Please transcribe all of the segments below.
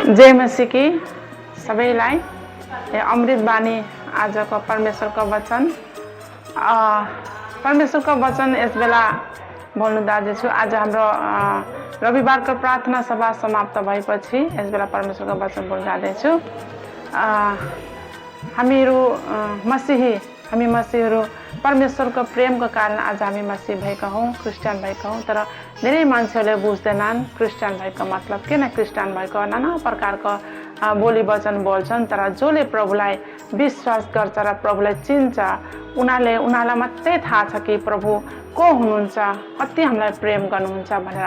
जय मसीह की सबैलाई अमृत बानी आजको परमेश्वरको वचन परमेश्वरको वचन यस बेला बोल्न जाँदैछु। आज हाम्रो रविवारको प्रार्थना सभा समाप्त भएपछि यस बेला परमेश्वरको वचन बोल्न जाँदैछु। हामी मसीहहरू परमेश्वरको प्रेमको कारण आज हामी मसीह भएका हौँ, क्रिस्चियन भएका हौँ। तर धेरै मान्छेहरूले बुझ्दैनन् क्रिस्चियन भएको मतलब किन, क्रिस्चियन भएको नाना प्रकारको बोली वचन बोल्छन्। तर जसले प्रभुलाई विश्वास गर्छ र प्रभुलाई चिन्छ उनीहरूलाई मात्रै थाहा छ कि प्रभु को हुनुहुन्छ, कति हामीलाई प्रेम गर्नुहुन्छ भनेर।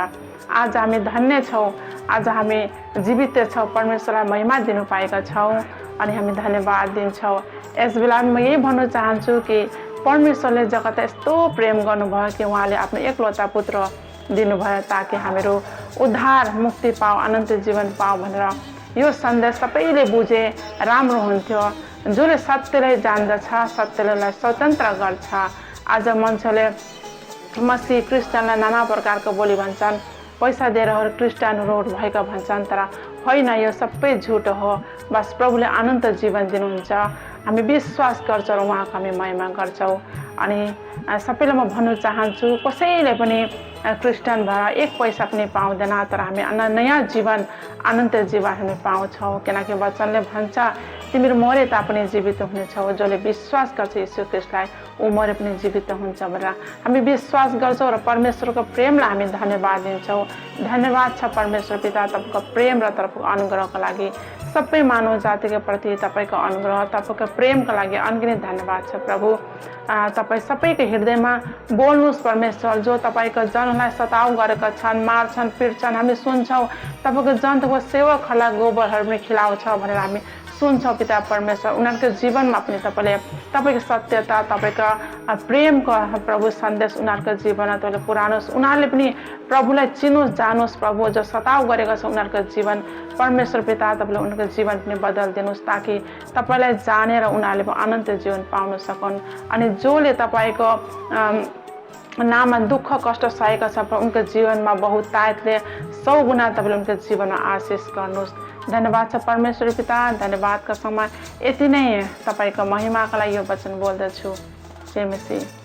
आज हामी धन्य छौँ, आज हामी जीवित छौँ, परमेश्वरलाई महिमा दिनु पाएका छौँ अनि हामी धन्यवाद दिन्छौँ। यस बेला म यही भन्न चाहन्छु कि परमेश्वरले जगतलाई यस्तो प्रेम गर्नुभयो कि उहाँले आफ्नो एकलौता पुत्र दिनुभयो ताकि हामीहरू उद्धार मुक्ति पाऊ, अनन्त जीवन पाऊ भनेर। यो सन्देश सबैले बुझे राम्रो हुन्थ्यो। जसले सत्यलाई जान्दछ सत्यलाई स्वतन्त्र गर्छ। आज मान्छेले मसीह क्रिस्चियनलाई नाना प्रकारको बोली भन्छन्, पैसा दिएर क्रिस्चियनहरू भएका भन्छन्। तर होइन, यो सबै झुट हो। बस प्रभुले अनन्त जीवन दिनुहुन्छ। हामी विश्वास गर्छौँ र उहाँको हामी महिमा गर्छौँ। अनि सबैलाई म भन्नु चाहन्छु, कसैले पनि क्रिस्चियन भएर एक पैसा पनि पाउँदैन, तर हामी नयाँ जीवन, अनन्त जीवन हामी पाउँछौँ। किनकि वचनले भन्छ तिमीहरू मरे तापनि जीवित हुनेछौ, जसले विश्वास गर्छ यीशु ख्रीष्टलाई ऊ मरे पनि जीवित हुन्छ भनेर हामी विश्वास गर्छौँ र परमेश्वरको प्रेमलाई हामी धन्यवाद दिन्छौँ। धन्यवाद छ परमेश्वर पिता तपाईँको प्रेम र तपाईँको अनुग्रहको लागि। सबै मानव जातिको प्रति तपाईँको अनुग्रह, तपाईँको प्रेमको लागि अनगिनत धन्यवाद छ प्रभु। तपाईँ सबैको हृदयमा बोल्नुहोस् परमेश्वर। जो तपाईँको जनलाई सताउ गरेका छन्, मार्छन्, पिट्छन्, हामी सुन्छौँ। तपाईँको जनताको सेवकहरूलाई गोबरहरू पनि खिलाउँछ भनेर हामी सुन्छौँ पिता परमेश्वर। उनीहरूको जीवनमा पनि तपाईँले तपाईँको सत्यता, तपाईँको प्रेमको प्रभु सन्देश उनीहरूको जीवनमा तपाईँले पुऱ्याउनुहोस्। उनीहरूले पनि प्रभुलाई चिन्नुहोस्, जानुहोस् प्रभु। जो सताउ गरेको छ उनीहरूको जीवन परमेश्वर पिता तपाईँले उनीहरूको जीवन पनि बदलिदिनुहोस् ताकि तपाईँलाई जानेर उनीहरूले अनन्त जीवन पाउन सकुन्। अनि जसले तपाईँको नाममा दुःख कष्ट सहेको छ उनको जीवनमा बहुतायतले 100 गुणा तपाईँले उनको जीवनमा आशिष गर्नुहोस्। धन्यवाद छ परमेश्वर पिता। धन्यवादका समय यति नै तपाईँको महिमाको लागि यो वचन बोल्दछु। जय मसीह।